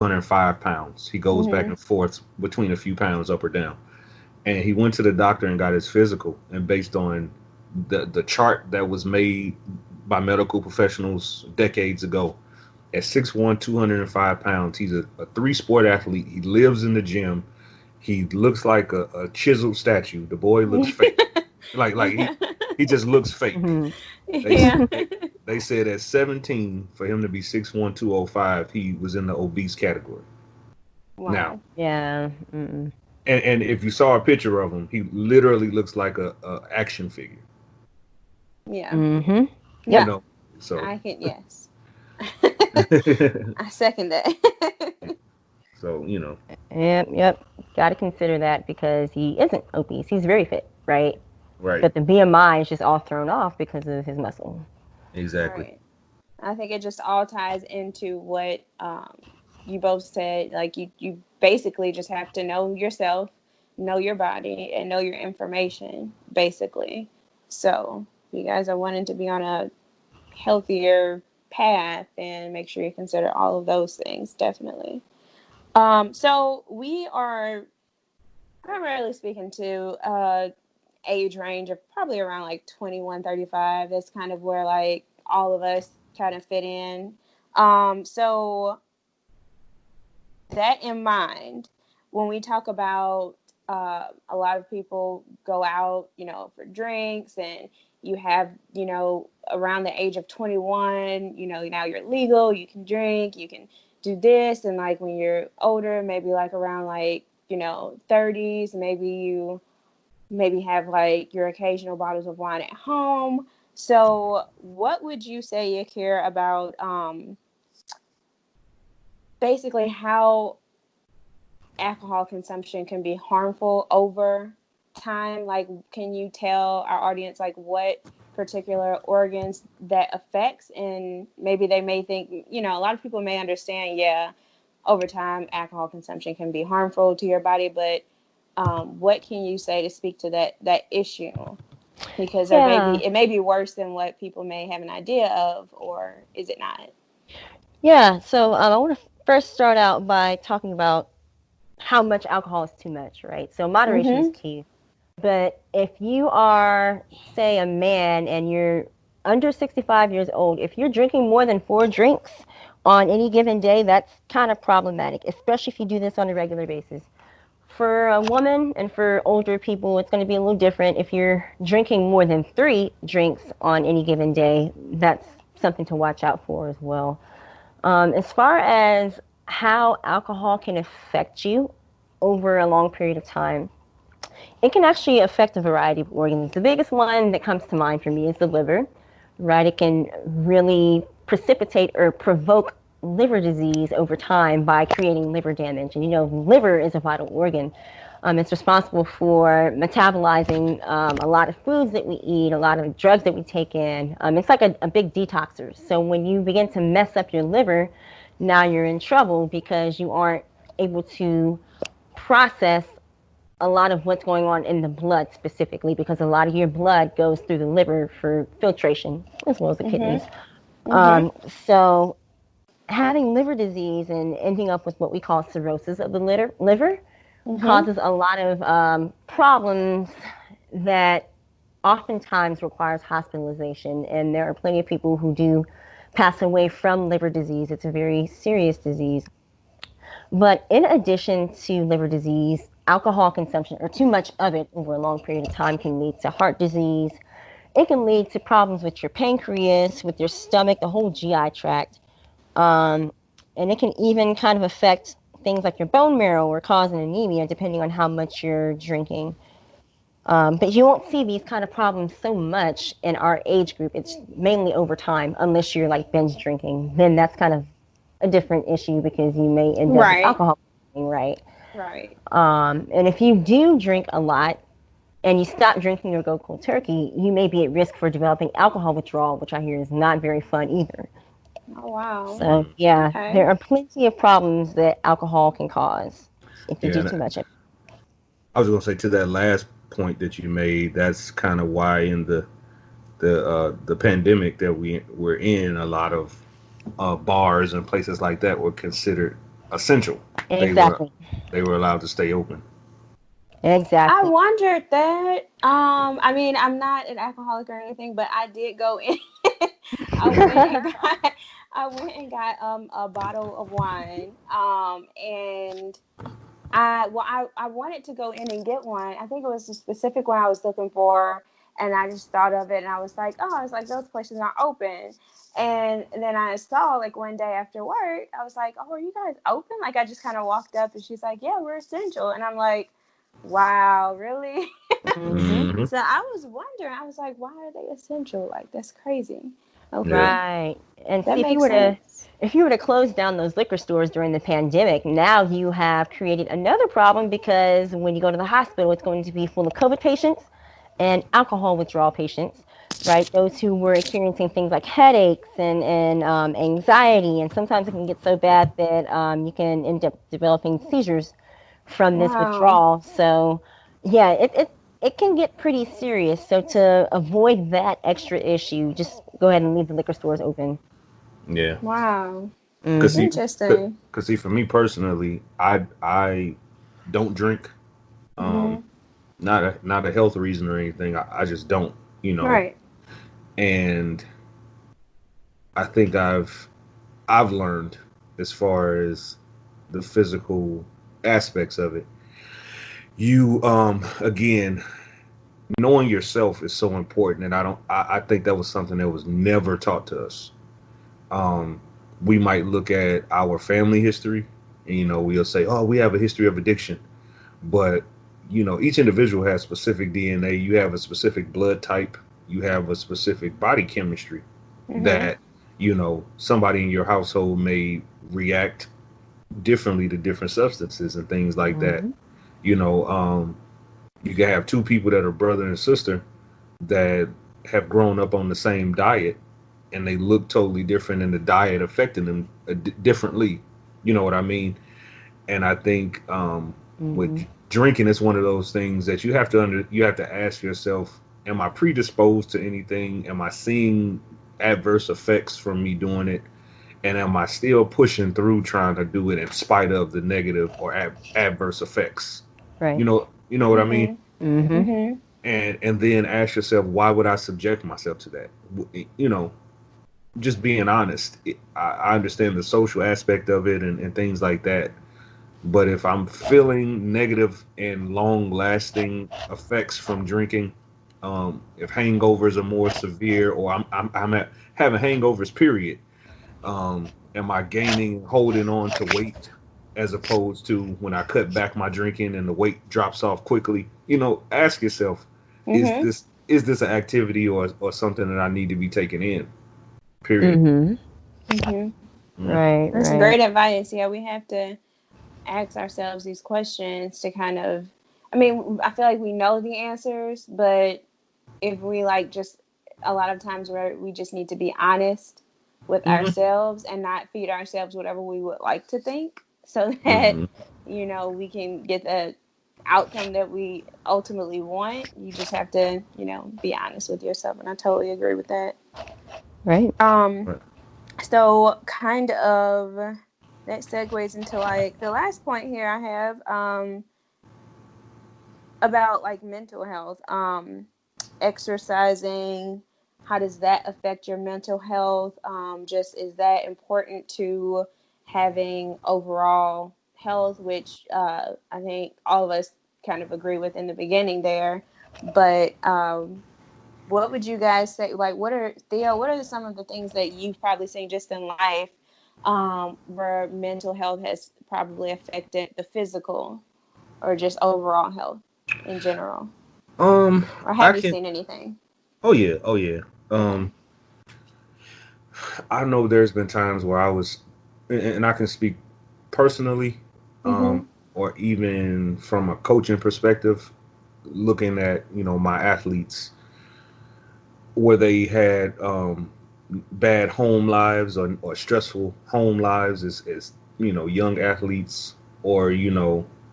205 pounds. He goes back and forth between a few pounds up or down. And he went to the doctor and got his physical. And based on the chart that was made by medical professionals decades ago, at 6'1", 205 pounds, he's a three-sport athlete. He lives in the gym. He looks like a chiseled statue. The boy looks fake. Like he just looks fake. They, Yeah. they said at 17, for him to be 6'1", 205, he was in the obese category. Now, Wow. Yeah. Mm-mm. and if you saw a picture of him, he literally looks like a action figure. Yeah. Mm-hmm. You Yep. Yeah. know, so I can, yes. I second that. so Yep. Got to consider that because he isn't obese. He's very fit, right? right, But the BMI is just all thrown off because of his muscle. exactly. Right. I think it just all ties into what you both said. Like you basically just have to know yourself, know your body, and know your information, basically. So if you guys are wanting to be on a healthier path, and make sure you consider all of those things, definitely. So we are primarily speaking to age range of probably around like 21, 35. That's kind of where like all of us kind of fit in. So that in mind, when we talk about a lot of people go out, for drinks, and you have, around the age of 21, now you're legal, you can drink, you can do this. And like when you're older, maybe like around like, 30s, maybe have like your occasional bottles of wine at home. So what would you say, Yakir, about basically how alcohol consumption can be harmful over time? Like, can you tell our audience like what particular organs that affects? And maybe they may think, a lot of people may understand, yeah, over time alcohol consumption can be harmful to your body, but what can you say to speak to that issue? Because Yeah. it may be worse than what people may have an idea of, or is it not? Yeah. So I want to first start out by talking about how much alcohol is too much, right? So moderation is Mm-hmm. key. But if you are, say, a man and you're under 65 years old, if you're drinking more than 4 drinks on any given day, that's kind of problematic, especially if you do this on a regular basis. For a woman and for older people, it's going to be a little different. If you're drinking more than 3 drinks on any given day, that's something to watch out for as well. As far as how alcohol can affect you over a long period of time, it can actually affect a variety of organs. The biggest one that comes to mind for me is the liver, right? It can really precipitate or provoke liver disease over time by creating liver damage. And liver is a vital organ. It's responsible for metabolizing a lot of foods that we eat, a lot of drugs that we take in. It's like a big detoxer. So when you begin to mess up your liver, now you're in trouble because you aren't able to process a lot of what's going on in the blood specifically, because a lot of your blood goes through the liver for filtration as well as the kidneys. Mm-hmm. Mm-hmm. So having liver disease and ending up with what we call cirrhosis of the liver Mm-hmm. causes a lot of problems that oftentimes requires hospitalization. And there are plenty of people who do pass away from liver disease. It's a very serious disease. But in addition to liver disease, alcohol consumption or too much of it over a long period of time can lead to heart disease. It can lead to problems with your pancreas, with your stomach, the whole GI tract. Um, and it can even kind of affect things like your bone marrow or cause an anemia, depending on how much you're drinking. But you won't see these kind of problems so much in our age group. It's mainly over time, unless you're like binge drinking. Then that's kind of a different issue because you may end up with Right. alcohol poisoning, right? Right. And if you do drink a lot and you stop drinking or go cold turkey, you may be at risk for developing alcohol withdrawal, which I hear is not very fun either. Oh wow. So, yeah, Okay. there are plenty of problems that alcohol can cause if you Yeah, do and too much of I was gonna say to that last point that you made. That's kind of why in the pandemic that we're in, a lot of bars and places like that were considered essential. Exactly. They were allowed to stay open. I Exactly. wondered that. I mean, I'm not an alcoholic or anything, but I did go in. I went and got, I went and got a bottle of wine. And I wanted to go in and get one. I think it was the specific one I was looking for, and I just thought of it, and I was like, oh, I was like, those places aren't open. And then I saw, like, one day after work, I was like, oh, are you guys open? Like, I just kind of walked up, and she's like, yeah, we're essential. And I'm like, wow, really? Hmm. Hmm. So I was wondering, I was like, why are they essential? Like, that's crazy. Yeah. Okay, Right. And that see, makes sense. if you were to close down those liquor stores during the pandemic, now you have created another problem because when you go to the hospital, it's going to be full of COVID patients and alcohol withdrawal patients, right? Those who were experiencing things like headaches and anxiety, and sometimes it can get so bad that you can end up developing seizures from this Wow. withdrawal. So, yeah, it can get pretty serious. So to avoid that extra issue, just go ahead and leave the liquor stores open. Yeah. Wow. Cause Hmm. see, Interesting. cause see, for me personally, I don't drink. Um, Hmm. not a health reason or anything. I just don't. You know, Right. and I think I've learned as far as the physical aspects of it. You again, knowing yourself is so important, and I think that was something that was never taught to us. Um, we might look at our family history, and we'll say, oh, we have a history of addiction, but each individual has specific DNA. You have a specific blood type. You have a specific body chemistry Hmm. that somebody in your household may react differently to different substances and things like that. Hmm. you know um you can have two people that are brother and sister that have grown up on the same diet, and they look totally different, and the diet affecting them differently. You know what I mean? And I think with Hmm. drinking, it's one of those things that you have to ask yourself, am I predisposed to anything? Am I seeing adverse effects from me doing it? And am I still pushing through trying to do it in spite of the negative or adverse effects? Right. You know what I mean? Hmm. Hmm. Hmm. And then ask yourself, why would I subject myself to that? You know, just being honest. I understand the social aspect of it and things like that. But if I'm feeling negative and long lasting effects from drinking, if hangovers are more severe, or having hangovers, period, am I gaining, holding on to weight as opposed to when I cut back my drinking and the weight drops off quickly? Ask yourself, Hmm. is this an activity or something that I need to be taking in? Period. Hmm. Hmm. Mm. Right. That's Right. great advice. Yeah, we have to ask ourselves these questions to kind of, I mean, I feel like we know the answers, but if we like just a lot of times where we just need to be honest with Hmm. ourselves and not feed ourselves whatever we would like to think so that, Hmm. we can get the outcome that we ultimately want. You just have to, be honest with yourself. And I totally agree with that. Right. Um, Right. so kind of that segues into like the last point here I have about like mental health, exercising. How does that affect your mental health? Just is that important to having overall health, which I think all of us kind of agree with in the beginning there. But what would you guys say? Like, Theo? What are some of the things that you've probably seen just in life where mental health has probably affected the physical or just overall health in general? Um, Or I have you can. seen anything? Oh yeah, oh yeah. Okay. I know there's been times where I was, and I can speak personally, Mhm. or even from a coaching perspective, looking at my athletes where they had bad home lives or stressful home lives as young athletes, or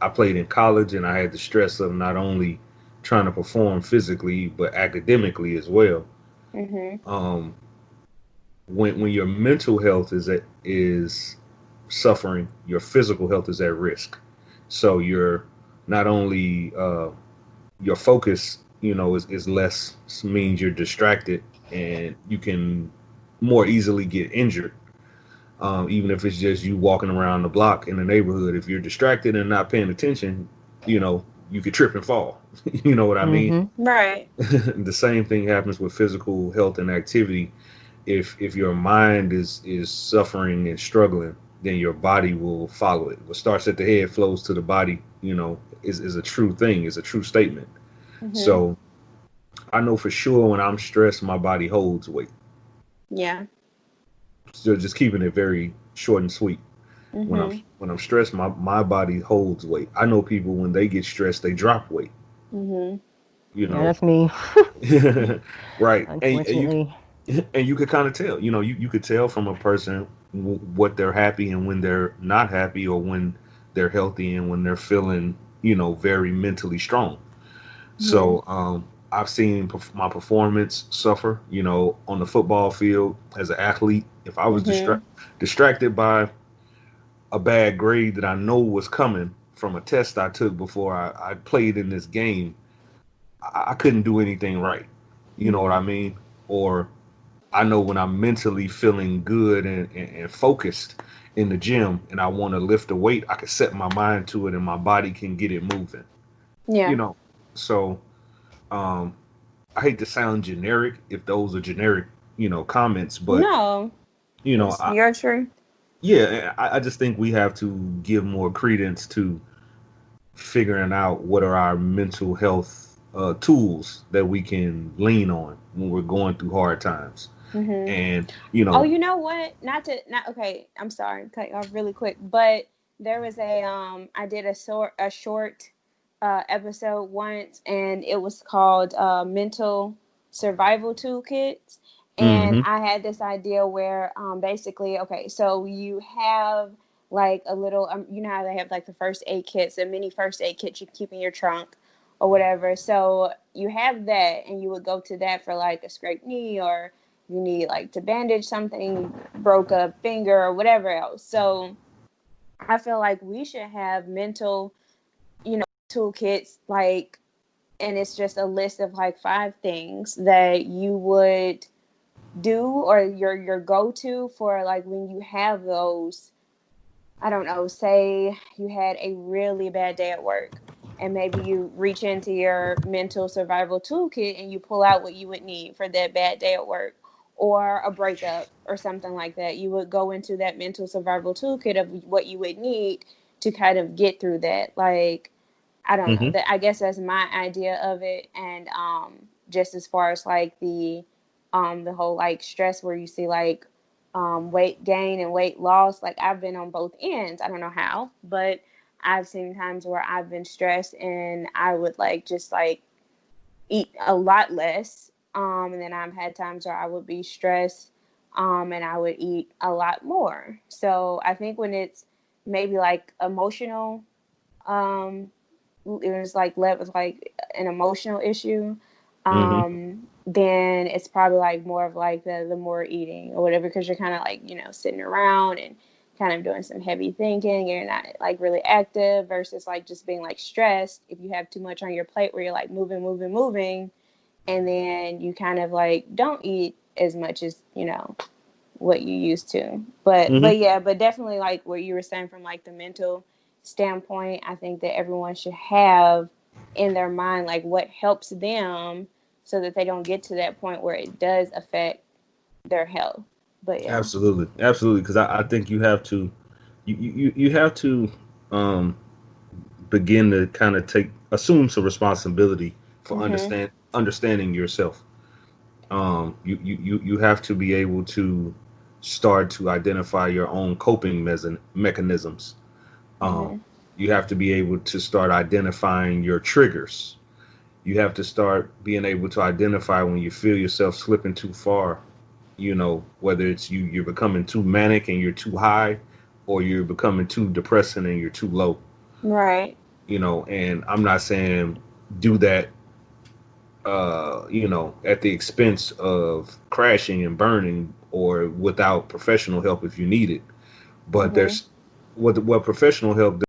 I played in college and I had the stress of not only trying to perform physically but academically as well. Mhm. Um, when your mental health is suffering, your physical health is at risk. So you're not only your focus, is less, means you're distracted and you can more easily get injured. Even if it's just you walking around the block in the neighborhood, if you're distracted and not paying attention, you could trip and fall. You know what I mean? Mhm. Right. The same thing happens with physical health and activity. If your mind is suffering and struggling, then your body will follow it. What starts at the head flows to the body. Is a true thing. Is a true statement. Mhm. So I know for sure when I'm stressed, my body holds weight. Yeah. So just keeping it very short and sweet. When I'm Mhm. when I'm stressed, my body holds weight. I know people when they get stressed, they drop weight. Mhm. You Yeah, know, that's me. right? And you Unfortunately. and you could kind of tell. You could tell from a person what they're happy and when they're not happy, or when they're healthy and when they're feeling very mentally strong. Mhm. So I've seen my performance suffer. On the football field as an athlete, if I was Mhm. distracted by a bad grade that I know was coming from a test I took before I played in this game, I couldn't do anything right. You know what I mean? Or I know when I'm mentally feeling good and focused in the gym and I want to lift a weight, I can set my mind to it and my body can get it moving. You Yeah. know, so um, I hate to sound generic if those are generic, comments, but No, you know, it's I, your truth. yeah, I just think we have to give more credence to figuring out what are our mental health tools that we can lean on when we're going through hard times. Mhm. And Oh, you know what? Not okay. I'm sorry, cut you off really quick. But there was I did a short episode once, and it was called Mental Survival Toolkits. And hmm I had this idea where basically, okay, so you have like a little, you know how they have like the first aid kits, a mini first aid kit you keep in your trunk or whatever. So you have that, and you would go to that for like a scraped knee, or you need like to bandage something, broke a finger or whatever else. So I feel like we should have mental, toolkits, like, and it's just a list of like 5 things that you would do, or your go-to for like when you have those, I don't know, say you had a really bad day at work, and maybe you reach into your mental survival toolkit and you pull out what you would need for that bad day at work, or a breakup or something like that. You would go into that mental survival toolkit of what you would need to kind of get through that. Like, I don't know. hmm That, I guess that's my idea of it. And just as far as like the whole like stress where you see like weight gain and weight loss, like I've been on both ends. I don't know how, but I've seen times where I've been stressed and I would like just like eat a lot less. And then I've had times where I would be stressed and I would eat a lot more. So I think when it's maybe like emotional, um, it was like led with like an emotional issue, hmm then it's probably like more of like the more eating or whatever, because you're kind of like, sitting around and kind of doing some heavy thinking, you're not like really active, versus like just being like stressed. If you have too much on your plate where you're like moving, moving, moving, and then you kind of like don't eat as much as what you used to. But hmm yeah, but definitely like what you were saying from like the mental standpoint, I think that everyone should have in their mind like what helps them, so that they don't get to that point where it does affect their health. But yeah. Absolutely, absolutely. Because I think you have to, you have to um, begin to kind of assume some responsibility for Mhm. understanding yourself. You have to be able to start to identify your own coping mechanisms. Um, Mhm. you have to be able to start identifying your triggers. You have to start being able to identify when you feel yourself slipping too far. Whether it's you're becoming too manic and you're too high, or you're becoming too depressing and you're too low. Right. And I'm not saying do that at the expense of crashing and burning or without professional help if you need it. But Mhm. what professional help